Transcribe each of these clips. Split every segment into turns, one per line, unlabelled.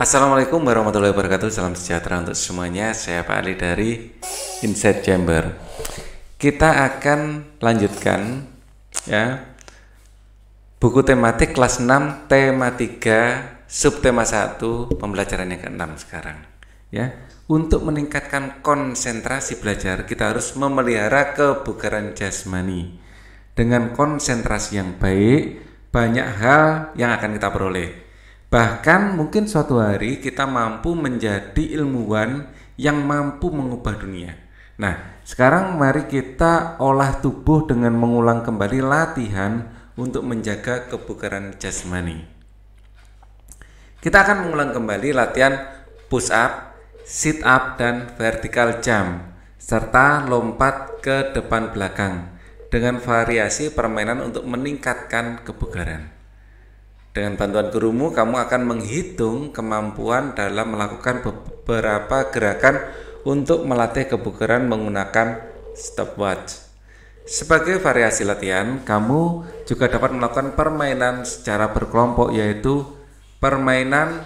Assalamualaikum warahmatullahi wabarakatuh. Salam sejahtera untuk semuanya. Saya Pak Ali dari Insight Chamber. Kita akan lanjutkan ya buku tematik kelas 6 tema 3 subtema 1 pembelajaran yang ke-6 sekarang. Ya, untuk meningkatkan konsentrasi belajar kita harus memelihara kebugaran jasmani. Dengan konsentrasi yang baik, banyak hal yang akan kita peroleh. Bahkan mungkin suatu hari kita mampu menjadi ilmuwan yang mampu mengubah dunia. Nah, sekarang mari kita olah tubuh dengan mengulang kembali latihan untuk menjaga kebugaran jasmani. Kita akan mengulang kembali latihan push up, sit up, dan vertical jump, serta lompat ke depan belakang dengan variasi permainan untuk meningkatkan kebugaran. Dengan bantuan gurumu, kamu akan menghitung kemampuan dalam melakukan beberapa gerakan untuk melatih kebugaran menggunakan stopwatch. Sebagai variasi latihan, kamu juga dapat melakukan permainan secara berkelompok, yaitu permainan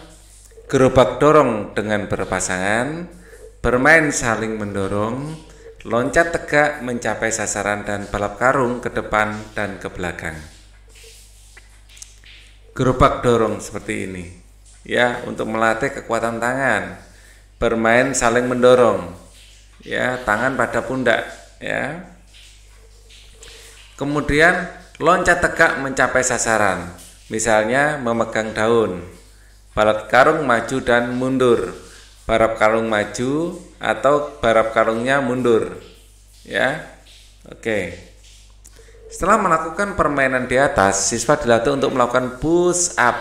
gerobak dorong dengan berpasangan, bermain saling mendorong, loncat tegak mencapai sasaran, dan balap karung ke depan dan ke belakang. Gerobak dorong seperti ini ya, untuk melatih kekuatan tangan. Bermain saling mendorong ya, tangan pada pundak ya. Kemudian loncat tegak mencapai sasaran, misalnya memegang daun. Balap karung maju dan mundur, balap karung maju atau balap karungnya mundur ya. Oke. Setelah melakukan permainan di atas, siswa dilatih untuk melakukan push up,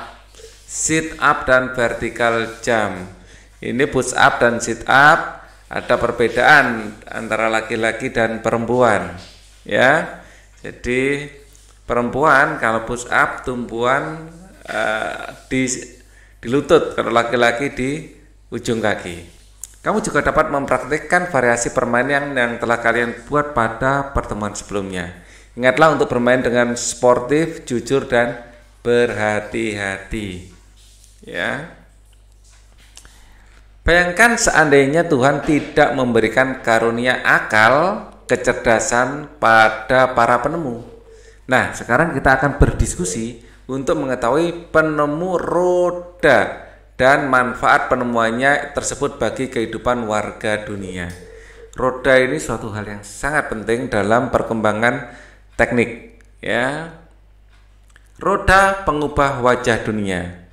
sit up, dan vertical jump. Ini push up dan sit up ada perbedaan antara laki-laki dan perempuan ya. Jadi perempuan kalau push up tumpuan di lutut, kalau laki-laki di ujung kaki. Kamu juga dapat mempraktikkan variasi permainan yang telah kalian buat pada pertemuan sebelumnya. Ingatlah untuk bermain dengan sportif, jujur, dan berhati-hati ya. Bayangkan seandainya Tuhan tidak memberikan karunia akal, kecerdasan pada para penemu. Nah, sekarang kita akan berdiskusi untuk mengetahui penemu roda dan manfaat penemuannya tersebut bagi kehidupan warga dunia. Roda ini suatu hal yang sangat penting dalam perkembangan teknik ya. Roda pengubah wajah dunia.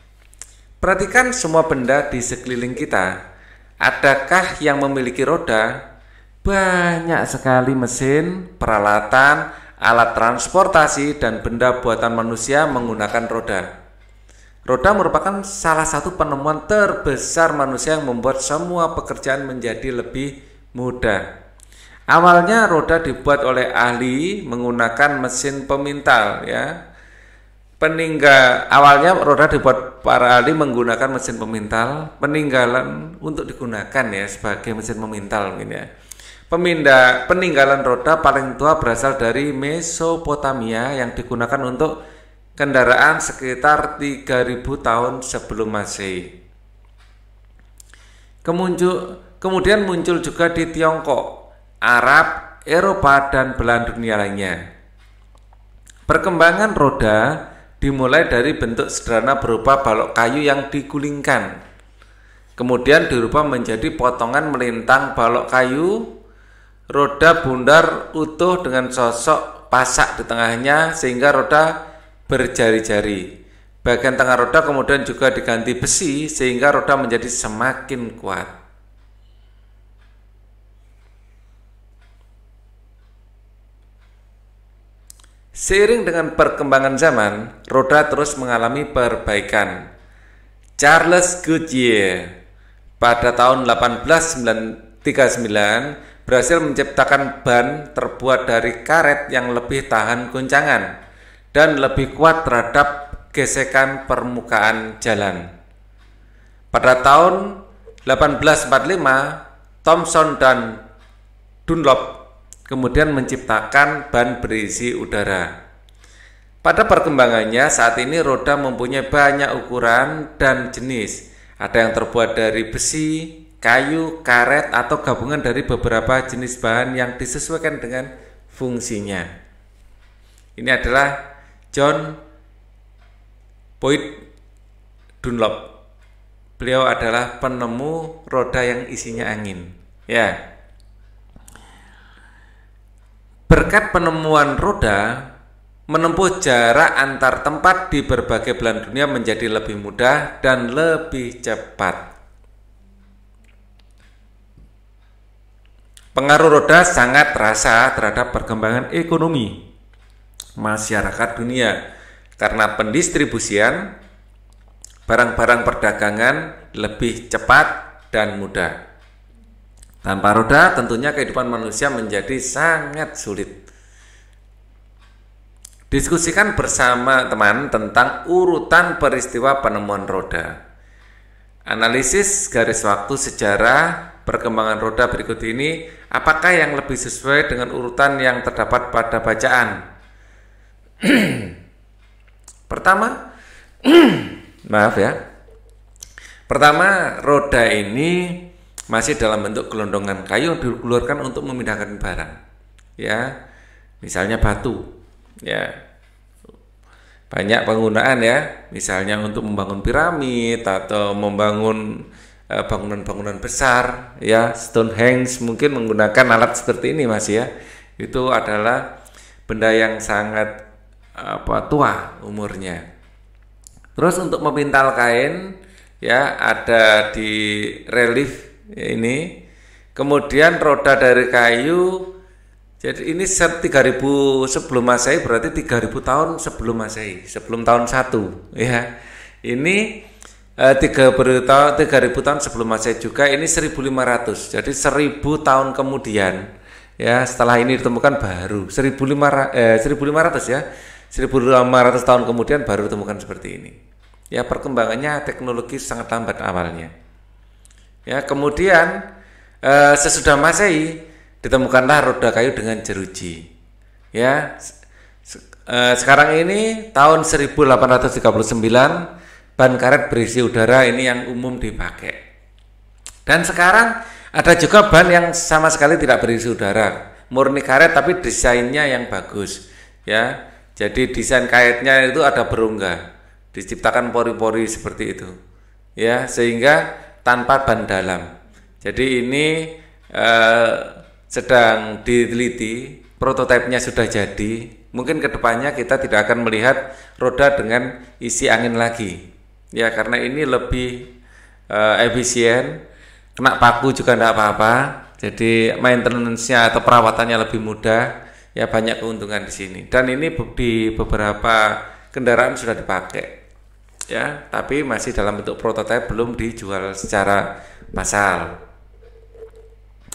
Perhatikan semua benda di sekeliling kita. Adakah yang memiliki roda? Banyak sekali mesin, peralatan, alat transportasi, dan benda buatan manusia menggunakan roda. Roda merupakan salah satu penemuan terbesar manusia yang membuat semua pekerjaan menjadi lebih mudah. Awalnya roda dibuat oleh ahli menggunakan mesin pemintal ya. Awalnya roda dibuat para ahli menggunakan mesin pemintal, peninggalan untuk digunakan ya sebagai mesin pemintal mungkin ya. Peninggalan roda paling tua berasal dari Mesopotamia yang digunakan untuk kendaraan sekitar 3000 tahun sebelum Masehi. Kemudian muncul juga di Tiongkok, Arab, Eropa, dan belahan dunia lainnya. Perkembangan roda dimulai dari bentuk sederhana berupa balok kayu yang digulingkan. Kemudian dirubah menjadi potongan melintang balok kayu. Roda bundar utuh dengan sosok pasak di tengahnya sehingga roda berjari-jari. Bagian tengah roda kemudian juga diganti besi sehingga roda menjadi semakin kuat. Seiring dengan perkembangan zaman, roda terus mengalami perbaikan. Charles Goodyear pada tahun 1839 berhasil menciptakan ban terbuat dari karet yang lebih tahan goncangan dan lebih kuat terhadap gesekan permukaan jalan. Pada tahun 1845, Thomson dan Dunlop kemudian menciptakan ban berisi udara. Pada perkembangannya saat ini roda mempunyai banyak ukuran dan jenis. Ada yang terbuat dari besi, kayu, karet, atau gabungan dari beberapa jenis bahan yang disesuaikan dengan fungsinya. Ini adalah John Boyd Dunlop. Beliau adalah penemu roda yang isinya angin. Ya. Berkat penemuan roda, menempuh jarak antar tempat di berbagai belahan dunia menjadi lebih mudah dan lebih cepat. Pengaruh roda sangat terasa terhadap perkembangan ekonomi masyarakat dunia karena pendistribusian barang-barang perdagangan lebih cepat dan mudah. Tanpa roda tentunya kehidupan manusia menjadi sangat sulit. Diskusikan bersama teman tentang urutan peristiwa penemuan roda. Analisis garis waktu sejarah perkembangan roda berikut ini, apakah yang lebih sesuai dengan urutan yang terdapat pada bacaan? Pertama, maaf ya. Pertama, roda ini masih dalam bentuk gelondongan kayu yang dikeluarkan untuk memindahkan barang. Ya, misalnya batu. Ya, banyak penggunaan ya, misalnya untuk membangun piramid atau membangun bangunan-bangunan besar. Ya, Stonehenge mungkin menggunakan alat seperti ini Mas ya. Itu adalah benda yang sangat tua umurnya. Terus untuk mempintal kain ya ada di relief ini. Kemudian roda dari kayu. Jadi ini 3000 sebelum Masehi, berarti 3000 tahun sebelum Masehi, sebelum tahun 1 ya. Ini 3000 tahun sebelum Masehi juga, ini 1500. Jadi 1000 tahun kemudian ya, setelah ini ditemukan baru 1500 ya. 1500 tahun kemudian baru ditemukan seperti ini. Ya, perkembangannya teknologi sangat lambat awalnya. Ya, kemudian sesudah Masehi ditemukanlah roda kayu dengan jeruji. Ya, sekarang ini tahun 1839 ban karet berisi udara ini yang umum dipakai. Dan sekarang ada juga ban yang sama sekali tidak berisi udara, murni karet tapi desainnya yang bagus. Ya, jadi desain karetnya itu ada berongga, diciptakan pori-pori seperti itu. Ya, sehingga tanpa ban dalam. Jadi ini sedang diteliti, prototipenya sudah jadi. Mungkin kedepannya kita tidak akan melihat roda dengan isi angin lagi. Ya, karena ini lebih efisien, kena paku juga tidak apa-apa. Jadi maintenance-nya atau perawatannya lebih mudah. Ya, banyak keuntungan di sini. Dan ini di beberapa kendaraan sudah dipakai. Ya, tapi masih dalam bentuk prototipe, belum dijual secara massal.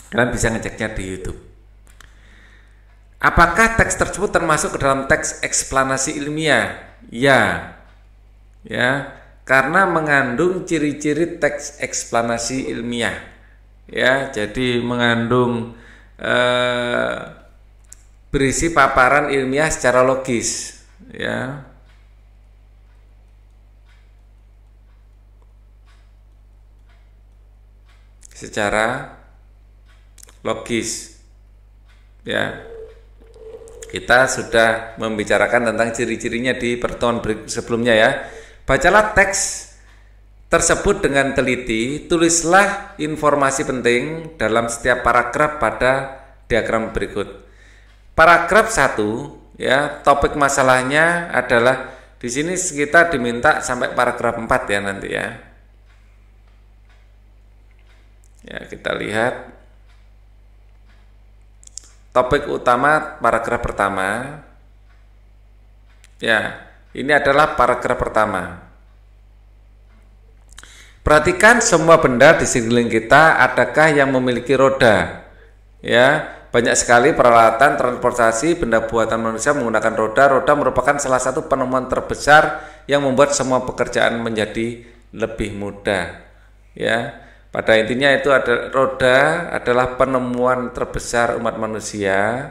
Kalian bisa ngeceknya di YouTube. Apakah teks tersebut termasuk ke dalam teks eksplanasi ilmiah? Ya. Ya, karena mengandung ciri-ciri teks eksplanasi ilmiah. Ya, jadi mengandung berisi paparan ilmiah secara logis, ya. Secara logis. Ya. Kita sudah membicarakan tentang ciri-cirinya di pertemuan sebelumnya ya. Bacalah teks tersebut dengan teliti, tulislah informasi penting dalam setiap paragraf pada diagram berikut. Paragraf 1 ya, topik masalahnya adalah di sini kita diminta sampai paragraf 4 ya nanti ya. Ya, kita lihat topik utama paragraf pertama. Ya, ini adalah paragraf pertama. Perhatikan semua benda di sekeliling kita, adakah yang memiliki roda? Ya, banyak sekali peralatan transportasi benda buatan manusia menggunakan roda. Roda merupakan salah satu penemuan terbesar yang membuat semua pekerjaan menjadi lebih mudah. Ya, pada intinya itu ada roda adalah penemuan terbesar umat manusia.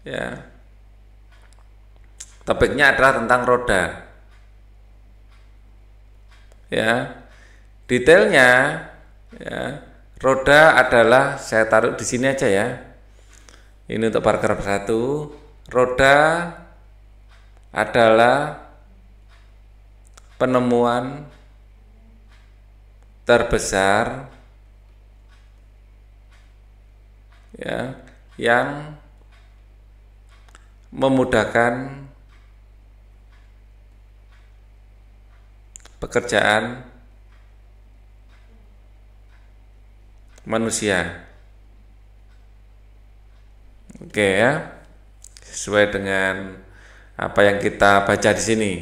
Ya. Topiknya adalah tentang roda. Ya. Detailnya, ya, roda adalah, saya taruh di sini aja ya. Ini untuk paragraf 1. Roda adalah penemuan terbesar, ya, yang memudahkan pekerjaan manusia. Oke ya, sesuai dengan apa yang kita baca di sini.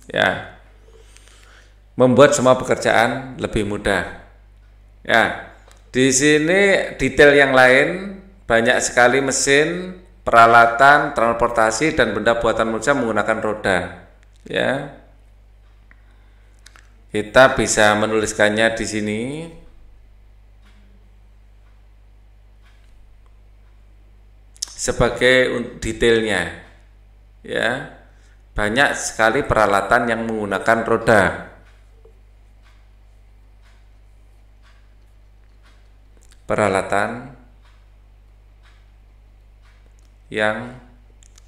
Ya, membuat semua pekerjaan lebih mudah. Ya, di sini detail yang lain banyak sekali mesin, peralatan, transportasi dan benda buatan manusia menggunakan roda. Ya, kita bisa menuliskannya di sini. Sebagai detailnya, ya, banyak sekali peralatan yang menggunakan roda. Peralatan yang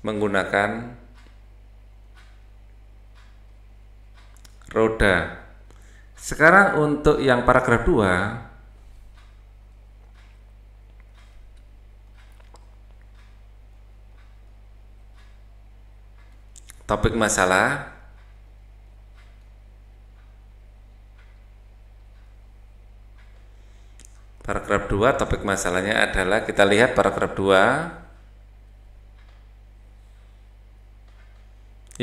menggunakan roda. Sekarang untuk yang paragraf 2, topik masalah. Paragraf 2 topik masalahnya adalah, kita lihat paragraf 2.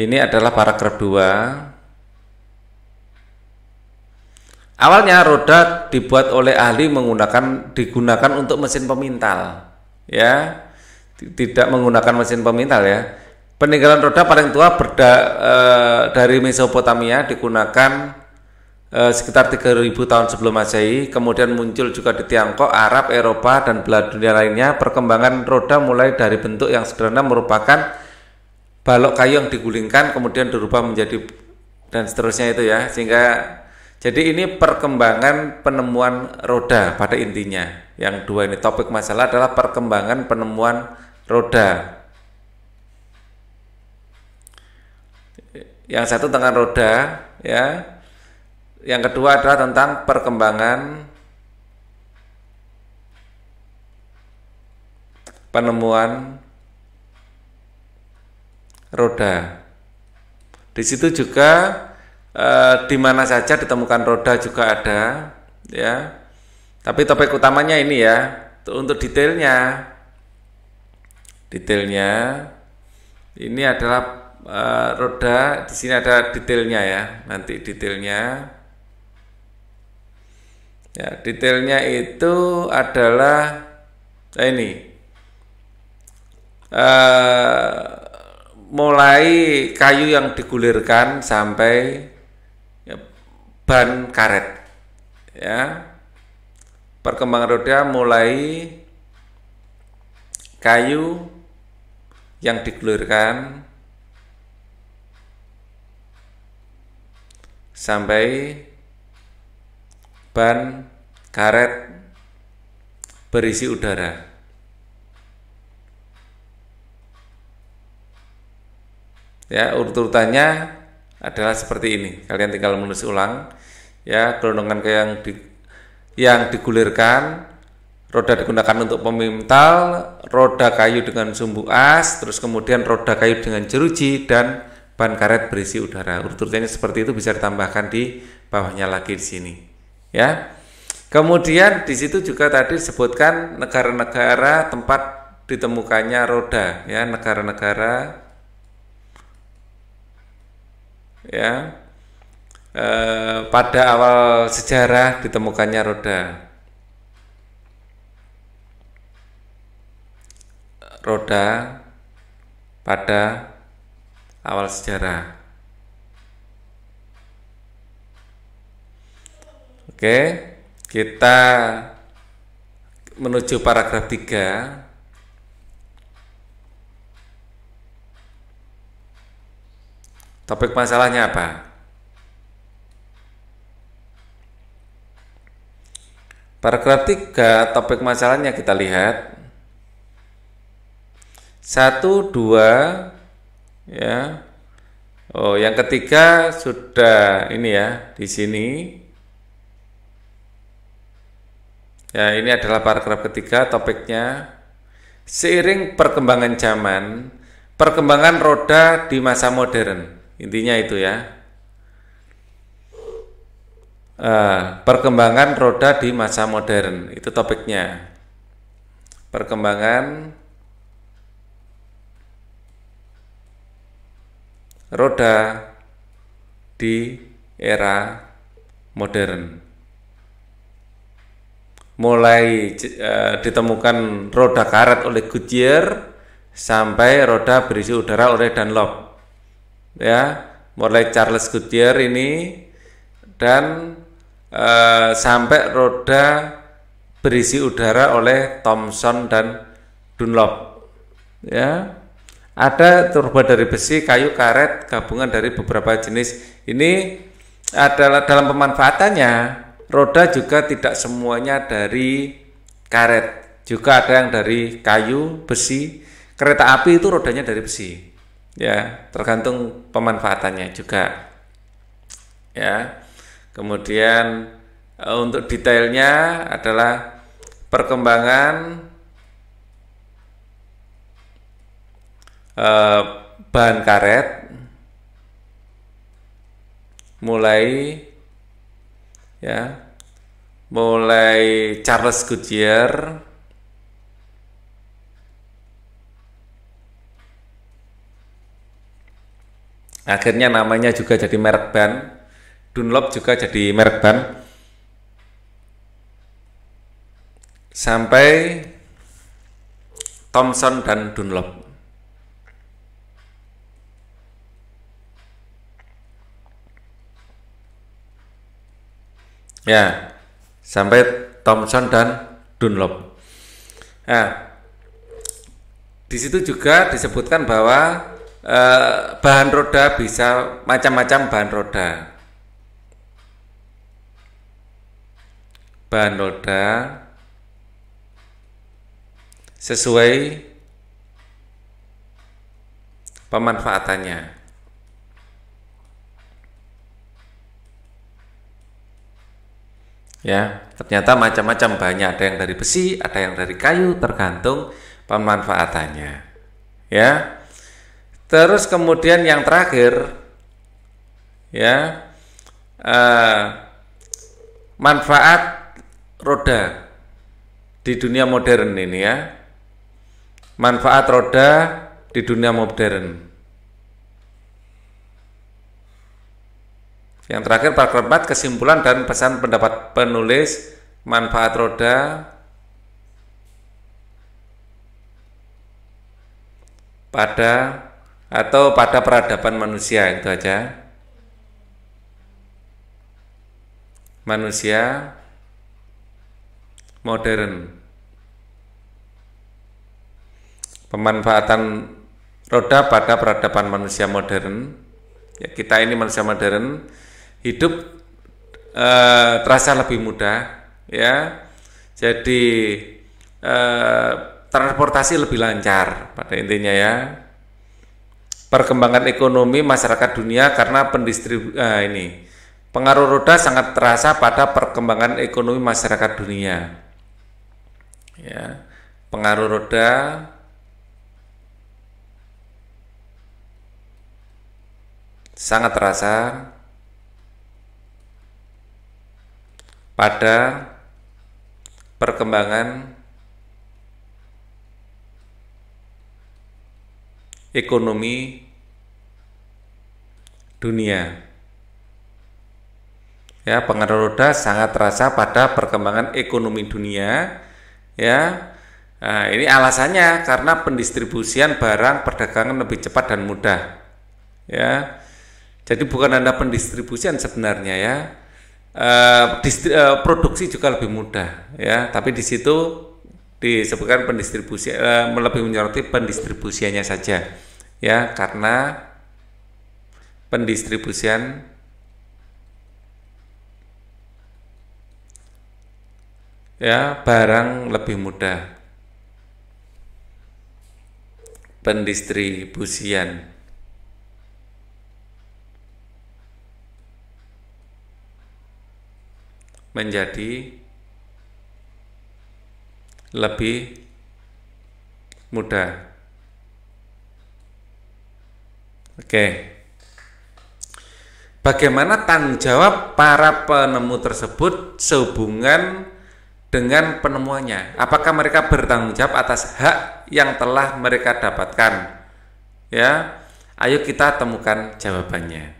Ini adalah paragraf 2. Awalnya roda dibuat oleh ahli digunakan untuk mesin pemintal, ya. Tidak menggunakan mesin pemintal ya. Peninggalan roda paling tua dari Mesopotamia digunakan sekitar 3000 tahun sebelum Masehi. Kemudian muncul juga di Tiongkok, Arab, Eropa, dan belahan dunia lainnya. Perkembangan roda mulai dari bentuk yang sederhana merupakan balok kayu yang digulingkan, kemudian dirubah menjadi, dan seterusnya itu ya. Sehingga jadi ini perkembangan penemuan roda pada intinya. Yang 2 ini topik masalah adalah perkembangan penemuan roda. Yang satu tentang roda, ya. Yang kedua adalah tentang perkembangan penemuan roda. Di situ juga di mana saja ditemukan roda juga ada, ya. Tapi topik utamanya ini ya. Untuk detailnya ini adalah roda. Di sini ada detailnya ya. Nanti detailnya, ya, detailnya itu adalah ini mulai kayu yang digulirkan sampai ya, ban karet, ya. Perkembangan roda mulai kayu yang digulirkan sampai ban karet berisi udara. Ya, urut-urutannya adalah seperti ini. Kalian tinggal menulis ulang. Ya, gelondongan yang digulirkan, roda digunakan untuk pemintal, roda kayu dengan sumbu as, terus kemudian roda kayu dengan jeruji, dan ban karet berisi udara. Urut-urutannya seperti itu, bisa ditambahkan di bawahnya lagi di sini. Ya. Kemudian di situ juga tadi disebutkan negara-negara tempat ditemukannya roda, ya, negara-negara, ya. Pada awal sejarah ditemukannya roda pada awal sejarah. Oke, kita menuju paragraf 3. Topik masalahnya apa? Paragraf 3, topik masalahnya kita lihat. 1, 2, ya. Oh, yang ketiga sudah ini ya, di sini. Ya, ini adalah paragraf ketiga, topiknya. Seiring perkembangan zaman, perkembangan roda di masa modern. Intinya itu ya. Perkembangan roda di masa modern, itu topiknya. Perkembangan roda di era modern. Mulai ditemukan roda karet oleh Goodyear sampai roda berisi udara oleh Dunlop. Ya, mulai Charles Goodyear ini dan sampai roda berisi udara oleh Thomson dan Dunlop. Ya, ada turbo dari besi, kayu, karet, gabungan dari beberapa jenis. Ini adalah dalam pemanfaatannya, roda juga tidak semuanya dari karet, juga ada yang dari kayu, besi. Kereta api itu rodanya dari besi. Ya, tergantung pemanfaatannya juga. Ya. Kemudian untuk detailnya adalah perkembangan bahan karet mulai Charles Goodyear akhirnya namanya juga jadi merek ban. Dunlop juga jadi merek ban sampai Thomson dan Dunlop. Ya, sampai Thomson dan Dunlop. Nah, di situ juga disebutkan bahwa bahan roda bisa macam-macam bahan roda. Bahan roda sesuai pemanfaatannya. Ya, ternyata macam-macam bahannya, ada yang dari besi, ada yang dari kayu, tergantung pemanfaatannya. Ya. Terus kemudian yang terakhir, ya, manfaat roda di dunia modern ini ya. Manfaat roda di dunia modern. Yang terakhir paragraf 4, kesimpulan dan pesan pendapat penulis. Manfaat roda pada peradaban manusia, itu aja. Manusia modern. Pemanfaatan roda pada peradaban manusia modern. Ya, kita ini manusia modern, hidup terasa lebih mudah, ya. Jadi transportasi lebih lancar pada intinya ya. Perkembangan ekonomi masyarakat dunia karena pengaruh roda sangat terasa pada perkembangan ekonomi masyarakat dunia. Ya, pengaruh roda sangat terasa pada perkembangan ekonomi dunia. Ya, pengaruh roda sangat terasa pada perkembangan ekonomi dunia. Ya, nah, ini alasannya karena pendistribusian barang perdagangan lebih cepat dan mudah. Ya, jadi bukan ada pendistribusian sebenarnya ya. Produksi juga lebih mudah ya, tapi di situ disebutkan pendistribusi lebih menyoroti pendistribusiannya saja ya, karena pendistribusian ya barang lebih mudah, pendistribusian menjadi lebih mudah. Oke. Bagaimana tanggung jawab para penemu tersebut sehubungan dengan penemuannya? Apakah mereka bertanggung jawab atas hak yang telah mereka dapatkan? Ya, ayo kita temukan jawabannya.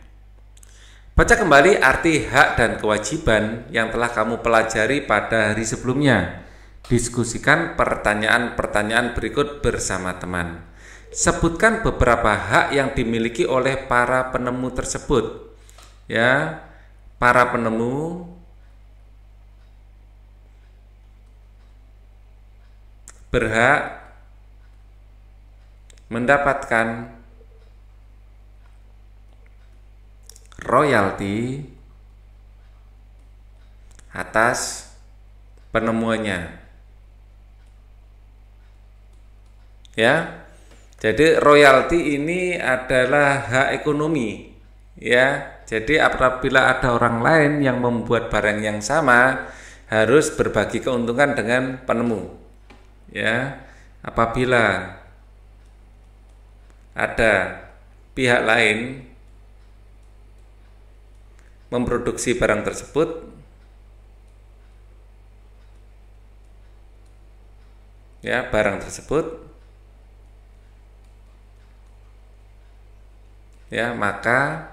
Baca kembali arti hak dan kewajiban yang telah kamu pelajari pada hari sebelumnya. Diskusikan pertanyaan-pertanyaan berikut bersama teman. Sebutkan beberapa hak yang dimiliki oleh para penemu tersebut. Ya, para penemu berhak mendapatkan royalti atas penemuannya. Ya. Jadi royalti ini adalah hak ekonomi. Ya. Jadi apabila ada orang lain yang membuat barang yang sama, harus berbagi keuntungan dengan penemu. Ya, apabila ada pihak lain memproduksi barang tersebut, ya barang tersebut, ya maka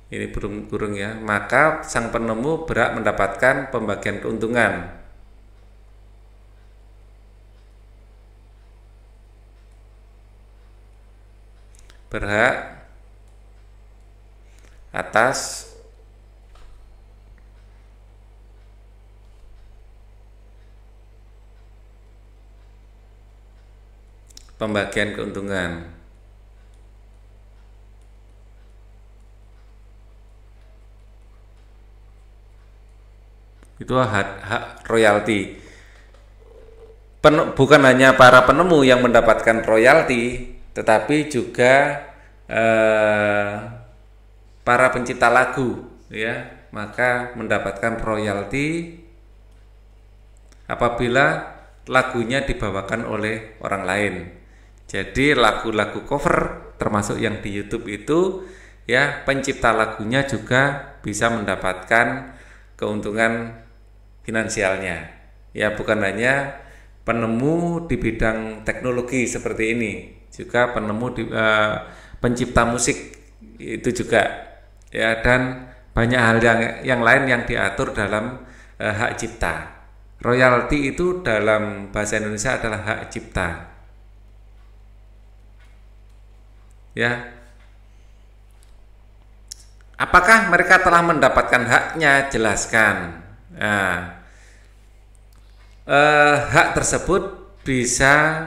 ini burung ya, maka sang penemu berhak mendapatkan pembagian keuntungan. Berhak atas pembagian keuntungan. Itu hak royalti. Bukan hanya para penemu yang mendapatkan royalti, tetapi juga para pencipta lagu, ya, maka mendapatkan royalti apabila lagunya dibawakan oleh orang lain. Jadi lagu-lagu cover termasuk yang di YouTube itu, ya, pencipta lagunya juga bisa mendapatkan keuntungan finansialnya. Ya, bukan hanya penemu di bidang teknologi seperti ini, juga penemu di pencipta musik itu juga, ya, dan banyak hal yang lain yang diatur dalam hak cipta. Royalti itu dalam bahasa Indonesia adalah hak cipta. Ya. Apakah mereka telah mendapatkan haknya? Jelaskan. Nah, hak tersebut bisa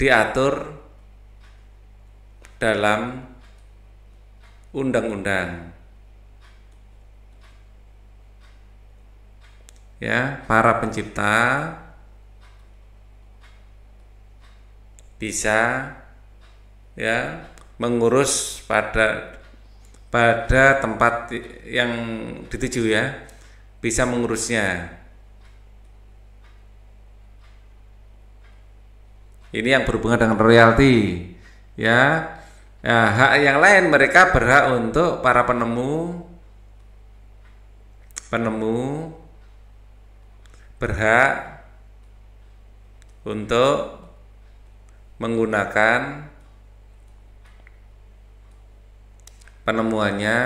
diatur dalam undang-undang. Ya, para pencipta bisa, ya, mengurus pada tempat yang dituju, ya, bisa mengurusnya. Ini yang berhubungan dengan royalti, ya. Nah, hak yang lain mereka berhak untuk para penemu berhak untuk menggunakan penemuannya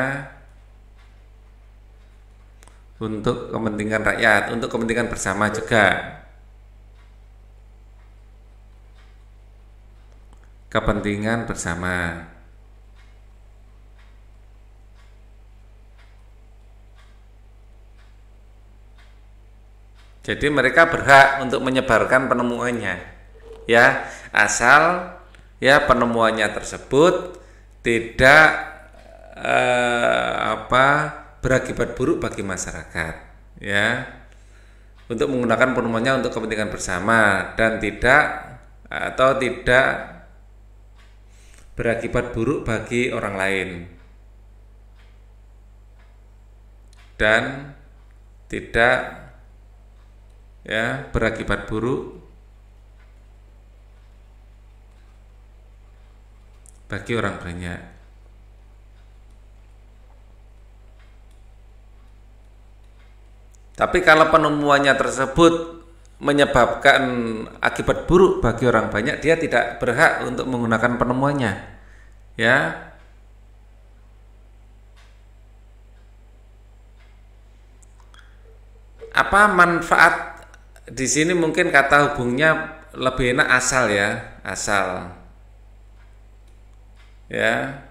untuk kepentingan rakyat, untuk kepentingan bersama juga. Kepentingan bersama. Jadi mereka berhak untuk menyebarkan penemuannya, ya, asal, ya, penemuannya tersebut tidak apa berakibat buruk bagi masyarakat, ya, untuk menggunakan penemuannya untuk kepentingan bersama dan tidak berakibat buruk bagi orang lain dan tidak ya berakibat buruk bagi orang banyak. Tapi kalau penemuannya tersebut menyebabkan akibat buruk bagi orang banyak, dia tidak berhak untuk menggunakan penemuannya. Ya. Apa manfaat di sini? Mungkin kata hubungnya lebih enak asal, ya, asal. Ya.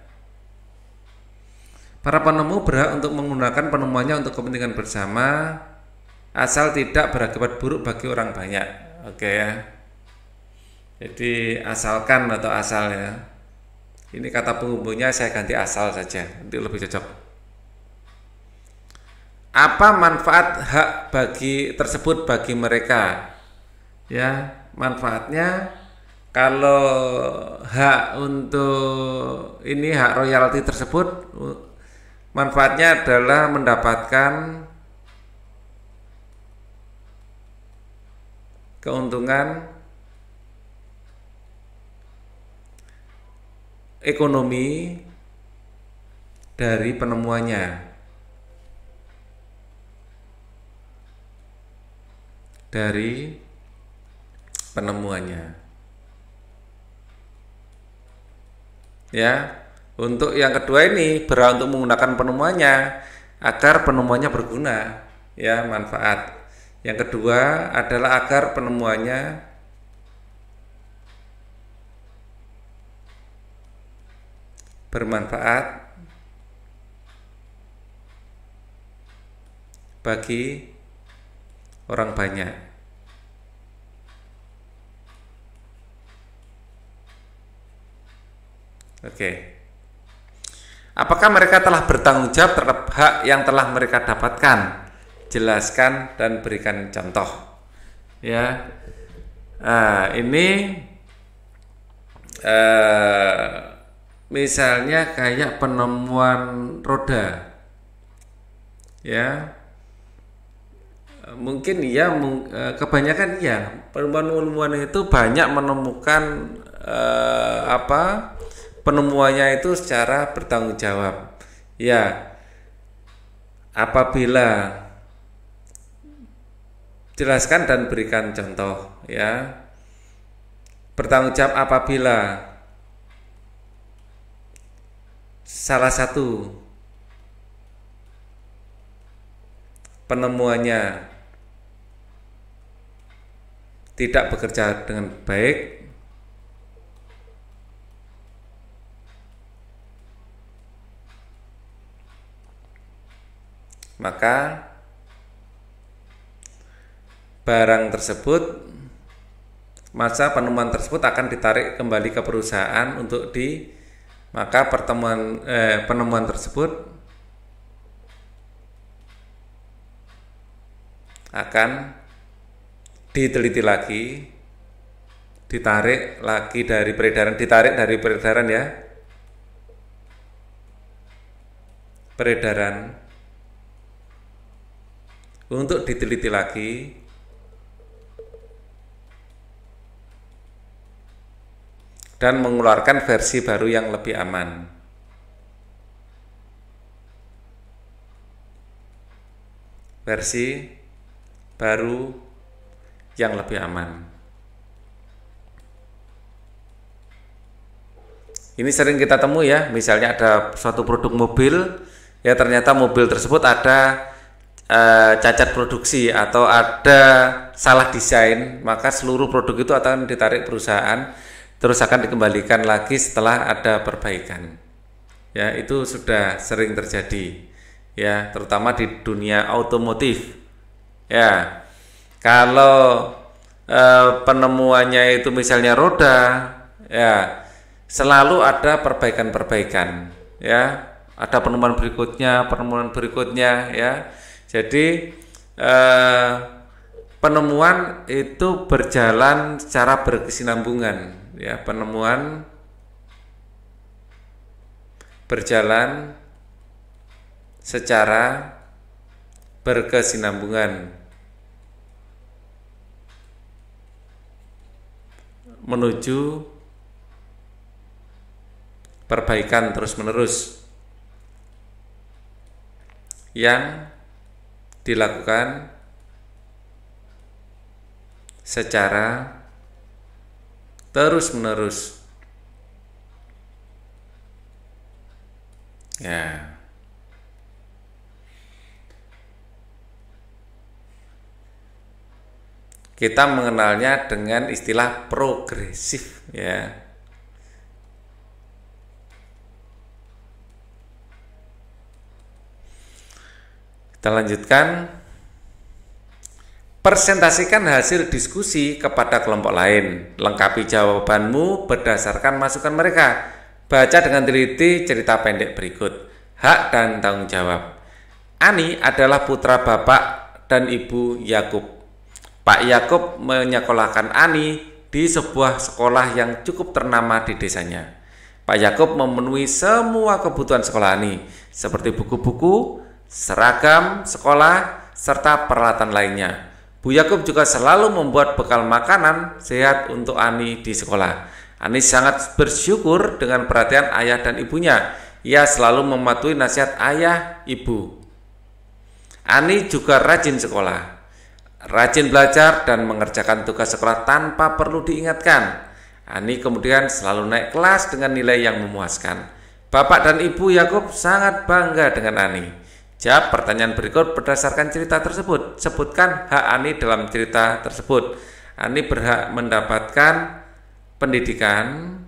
Para penemu berhak untuk menggunakan penemuannya untuk kepentingan bersama asal tidak berakibat buruk bagi orang banyak. Oke, ya. Jadi asalkan atau asal, ya. Ini kata penghubungnya saya ganti asal saja, nanti lebih cocok. Apa manfaat hak tersebut bagi mereka? Ya, manfaatnya kalau hak untuk ini hak royalti tersebut, manfaatnya adalah mendapatkan keuntungan ekonomi dari penemuannya, ya. Untuk yang kedua ini berhak untuk menggunakan penemuannya agar penemuannya berguna, ya, manfaat. Yang kedua adalah agar penemuannya bermanfaat bagi orang banyak. Oke. Apakah mereka telah bertanggung jawab terhadap hak yang telah mereka dapatkan? Jelaskan dan berikan contoh. Ya. Ini misalnya kayak penemuan roda. Ya. Mungkin ya, kebanyakan ya, penemuan itu banyak menemukan penemuannya itu secara bertanggung jawab. Ya, apabila jelaskan dan berikan contoh, ya. Bertanggung jawab apabila salah satu penemuannya tidak bekerja dengan baik, maka barang tersebut, masa penemuan tersebut akan ditarik kembali ke perusahaan maka penemuan tersebut akan diteliti lagi, ditarik dari peredaran, ya, peredaran untuk diteliti lagi dan mengeluarkan versi baru yang lebih aman. Versi baru yang lebih aman. Ini sering kita temui, ya. Misalnya ada suatu produk mobil, ya, ternyata mobil tersebut ada cacat produksi atau ada salah desain, maka seluruh produk itu akan ditarik perusahaan, terus akan dikembalikan lagi setelah ada perbaikan. Ya, itu sudah sering terjadi, ya, terutama di dunia otomotif. Ya, kalau penemuannya itu misalnya roda, ya, selalu ada perbaikan-perbaikan, ya, ada penemuan berikutnya ya. Jadi penemuan itu berjalan secara berkesinambungan ya, penemuan berjalan secara berkesinambungan menuju perbaikan terus-menerus yang dilakukan secara terus-menerus. Ya. Kita mengenalnya dengan istilah progresif ya. Kita lanjutkan. Presentasikan hasil diskusi kepada kelompok lain. Lengkapi jawabanmu berdasarkan masukan mereka. Baca dengan teliti cerita pendek berikut. Hak dan tanggung jawab. Ani adalah putra bapak dan ibu Yakub. Pak Yakub menyekolahkan Ani di sebuah sekolah yang cukup ternama di desanya. Pak Yakub memenuhi semua kebutuhan sekolah Ani, seperti buku-buku, seragam sekolah, serta peralatan lainnya. Bu Yakub juga selalu membuat bekal makanan sehat untuk Ani di sekolah. Ani sangat bersyukur dengan perhatian ayah dan ibunya. Ia selalu mematuhi nasihat ayah ibu. Ani juga rajin sekolah, rajin belajar dan mengerjakan tugas sekolah tanpa perlu diingatkan. Ani kemudian selalu naik kelas dengan nilai yang memuaskan. Bapak dan ibu Yakub sangat bangga dengan Ani. Jawab pertanyaan berikut berdasarkan cerita tersebut. Sebutkan hak Ani dalam cerita tersebut. Ani berhak mendapatkan pendidikan,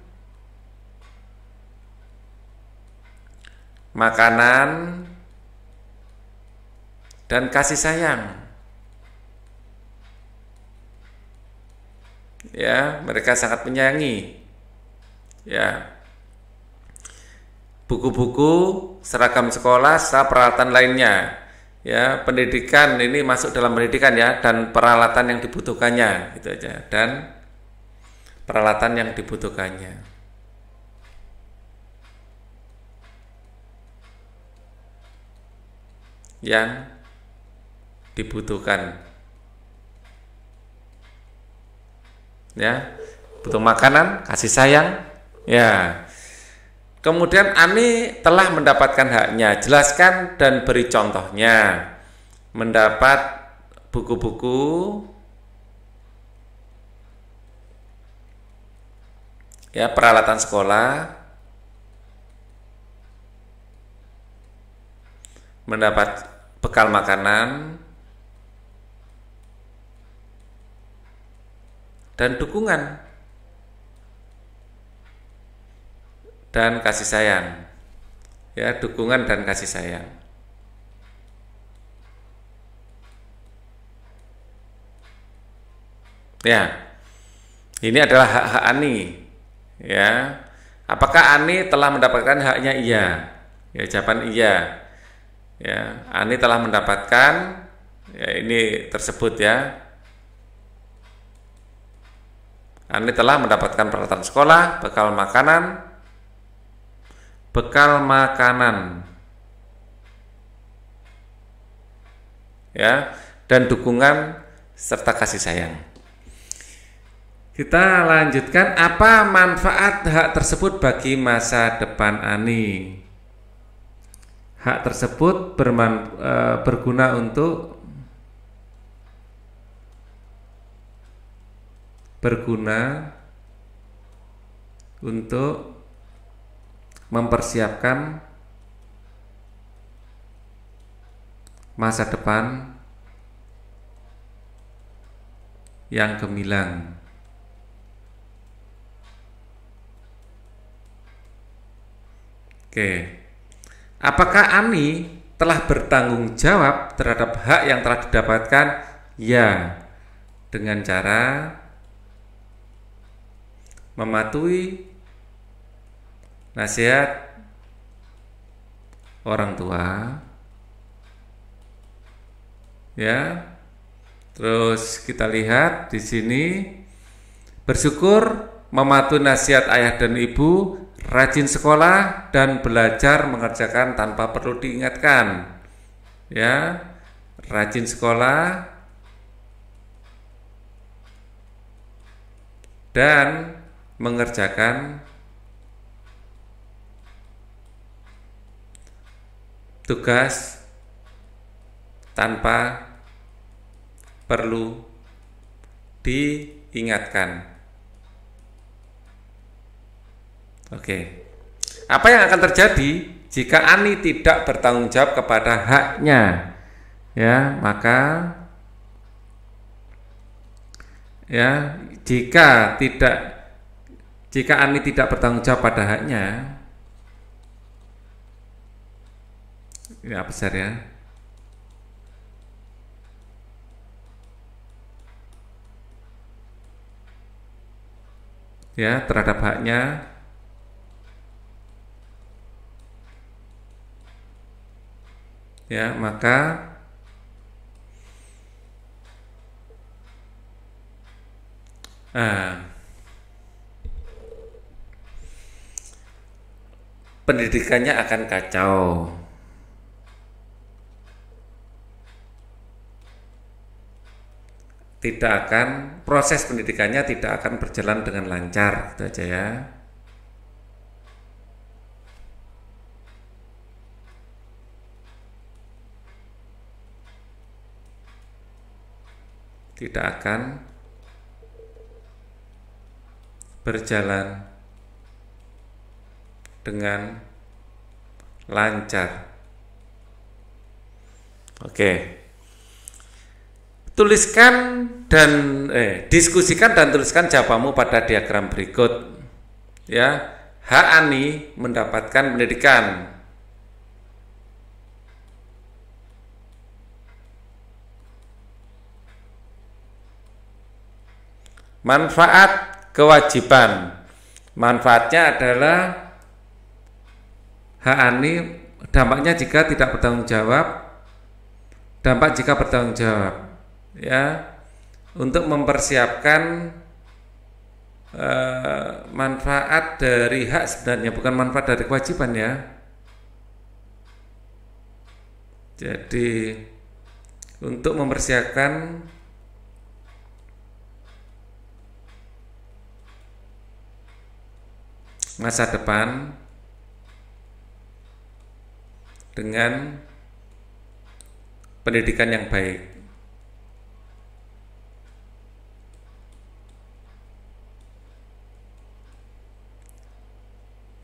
makanan, dan kasih sayang. Ya, mereka sangat menyayangi. Ya. Buku-buku, seragam sekolah, serta peralatan lainnya. Ya, pendidikan ini masuk dalam pendidikan ya, dan peralatan yang dibutuhkannya gitu aja. Dan peralatan yang dibutuhkannya. Yang dibutuhkan. Ya, butuh makanan, kasih sayang. Ya. Kemudian Ani telah mendapatkan haknya. Jelaskan dan beri contohnya. Mendapat buku-buku, ya, peralatan sekolah, mendapat bekal makanan, dan dukungan dan kasih sayang. Ya, dukungan dan kasih sayang. Ya. Ini adalah hak-hak Ani. Ya. Apakah Ani telah mendapatkan haknya? Iya. Ya, jawaban iya. Ya, Ani telah mendapatkan ya ini tersebut ya. Ani telah mendapatkan peralatan sekolah, bekal makanan, ya, dan dukungan serta kasih sayang. Kita lanjutkan, apa manfaat hak tersebut bagi masa depan Ani? Hak tersebut berguna untuk mempersiapkan masa depan yang gemilang. Oke. Apakah Ani telah bertanggung jawab terhadap hak yang telah didapatkan? Ya, dengan cara mematuhi nasihat orang tua, ya. Terus kita lihat di sini, bersyukur, mematuhi nasihat ayah dan ibu, rajin sekolah dan belajar mengerjakan tanpa perlu diingatkan. Ya, rajin sekolah dan mengerjakan tugas tanpa perlu diingatkan. Oke. Apa yang akan terjadi jika Ani tidak bertanggung jawab kepada haknya? Ya, maka ya, jika Ani tidak bertanggung jawab pada haknya, ya besar ya. Ya, terhadap haknya, ya, maka pendidikannya akan kacau. Proses pendidikannya tidak akan berjalan dengan lancar, gitu aja ya. Tidak akan berjalan dengan lancar. Oke. Diskusikan dan tuliskan jawabanmu pada diagram berikut. Ya, hak Ani mendapatkan pendidikan. Manfaat, kewajiban. Manfaatnya adalah hak Ani, dampaknya jika tidak bertanggung jawab, dampak jika bertanggung jawab. Ya, untuk mempersiapkan manfaat dari hak sebenarnya, bukan manfaat dari kewajiban ya. Jadi untuk mempersiapkan masa depan dengan pendidikan yang baik.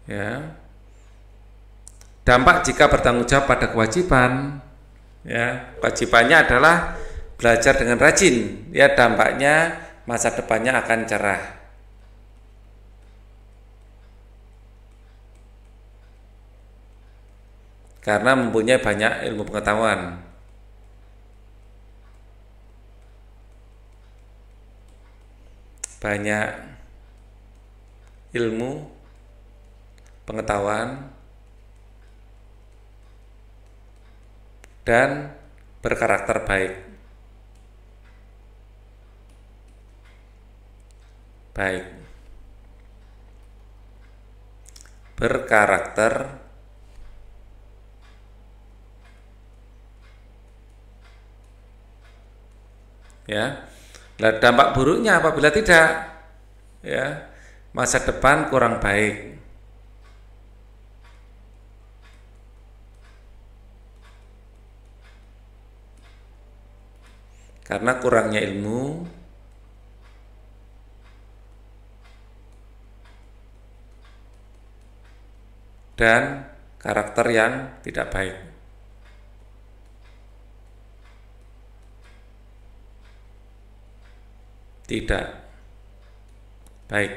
Ya. Dampak jika bertanggung jawab pada kewajiban, ya, kewajibannya adalah belajar dengan rajin. Ya, dampaknya masa depannya akan cerah. Karena mempunyai banyak ilmu pengetahuan. Banyak ilmu pengetahuan dan berkarakter baik. Berkarakter ya. Nah, dampak buruknya apabila tidak, ya, masa depan kurang baik. Karena kurangnya ilmu dan karakter yang tidak baik. Tidak baik.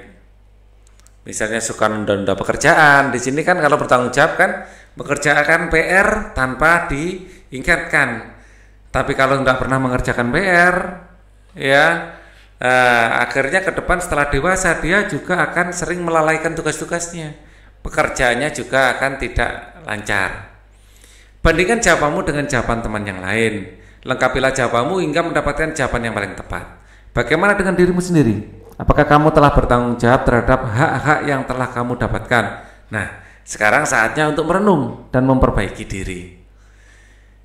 Misalnya suka nunda-nunda pekerjaan. Di sini kan kalau bertanggung jawab kan mengerjakan PR tanpa diingatkan. Tapi kalau tidak pernah mengerjakan PR, ya, akhirnya ke depan setelah dewasa dia juga akan sering melalaikan tugas-tugasnya. Pekerjaannya juga akan tidak lancar. Bandingkan jawabanmu dengan jawaban teman yang lain. Lengkapilah jawabanmu hingga mendapatkan jawaban yang paling tepat. Bagaimana dengan dirimu sendiri? Apakah kamu telah bertanggung jawab terhadap hak-hak yang telah kamu dapatkan? Nah, sekarang saatnya untuk merenung dan memperbaiki diri.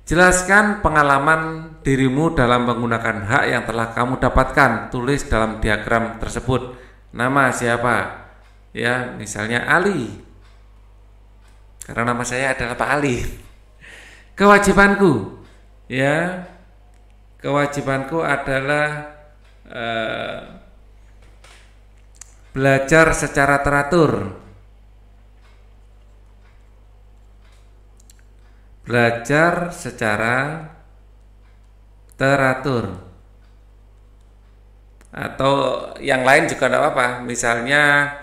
Jelaskan pengalaman dirimu dalam menggunakan hak yang telah kamu dapatkan. Tulis dalam diagram tersebut. Nama siapa? Ya, misalnya Ali. Karena nama saya adalah Pak Ali. Kewajibanku, ya, kewajibanku adalah belajar secara teratur. Belajar secara teratur. Atau yang lain juga tidak apa-apa. Misalnya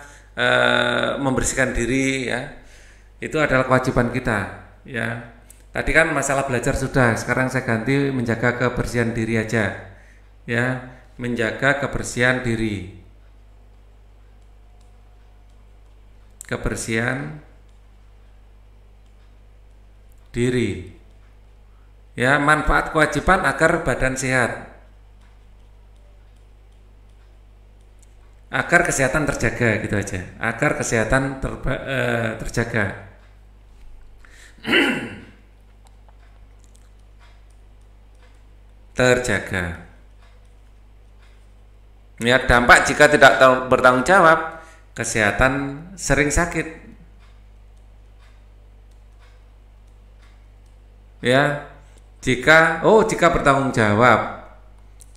membersihkan diri, ya. Itu adalah kewajiban kita, ya. Tadi kan masalah belajar sudah, sekarang saya ganti menjaga kebersihan diri aja, ya. Menjaga kebersihan diri. Kebersihan diri, ya. Manfaat kewajiban agar badan sehat, agar kesehatan terjaga, gitu aja. Agar kesehatan terjaga. Terjaga. Ya, dampak jika tidak bertanggung jawab, kesehatan sering sakit. Ya, jika bertanggung jawab,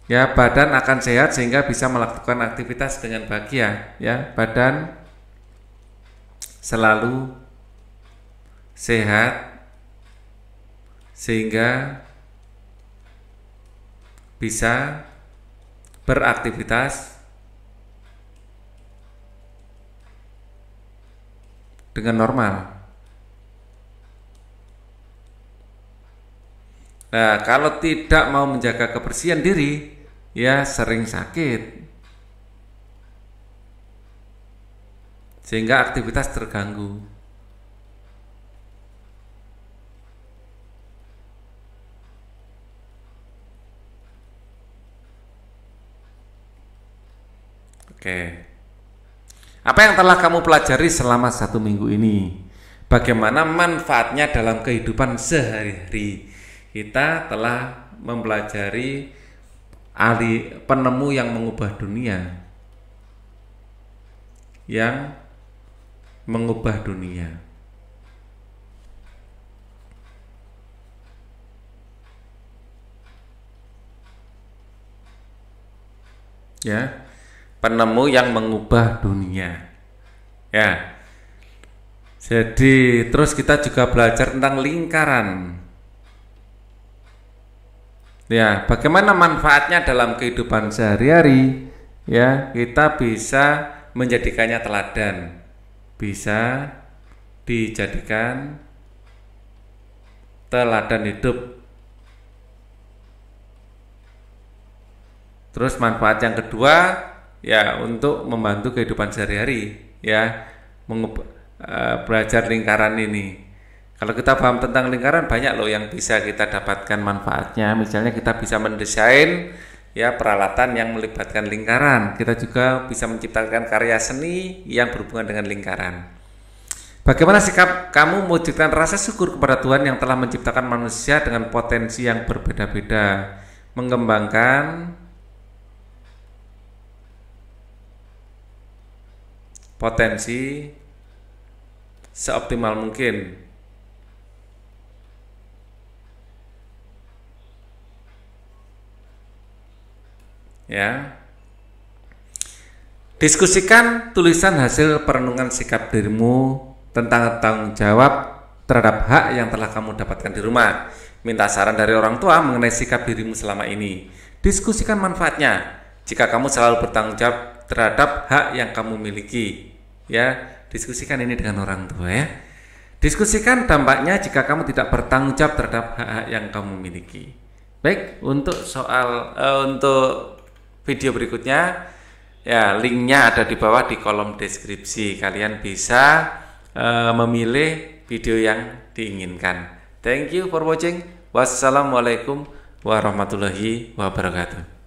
ya, badan akan sehat sehingga bisa melakukan aktivitas dengan bahagia, ya. Badan selalu sehat sehingga bisa beraktivitas dengan normal. Nah, kalau tidak mau menjaga kebersihan diri, ya sering sakit, sehingga aktivitas terganggu. Oke. Apa yang telah kamu pelajari selama 1 minggu ini? Bagaimana manfaatnya dalam kehidupan sehari-hari? Kita telah mempelajari penemu yang mengubah dunia. Yang mengubah dunia. Ya. Penemu yang mengubah dunia, ya. Jadi terus kita juga belajar tentang lingkaran, ya. Bagaimana manfaatnya dalam kehidupan sehari-hari, ya. Kita bisa menjadikannya teladan, bisa dijadikan teladan hidup. Terus manfaat yang kedua, ya, untuk membantu kehidupan sehari-hari, ya, belajar lingkaran ini. Kalau kita paham tentang lingkaran, banyak loh yang bisa kita dapatkan manfaatnya. Misalnya kita bisa mendesain, ya, peralatan yang melibatkan lingkaran. Kita juga bisa menciptakan karya seni yang berhubungan dengan lingkaran. Bagaimana sikap kamu mewujudkan rasa syukur kepada Tuhan yang telah menciptakan manusia dengan potensi yang berbeda-beda, mengembangkan potensi seoptimal mungkin, ya. Diskusikan tulisan hasil perenungan sikap dirimu tentang tanggung jawab terhadap hak yang telah kamu dapatkan di rumah. Minta saran dari orang tua mengenai sikap dirimu selama ini. Diskusikan manfaatnya jika kamu selalu bertanggung jawab terhadap hak yang kamu miliki, ya. Diskusikan ini dengan orang tua, ya. Diskusikan dampaknya jika kamu tidak bertanggung jawab terhadap hak-hak yang kamu miliki. Baik, untuk untuk video berikutnya, ya, linknya ada di bawah di kolom deskripsi. Kalian bisa memilih video yang diinginkan. Thank you for watching. Wassalamualaikum warahmatullahi wabarakatuh.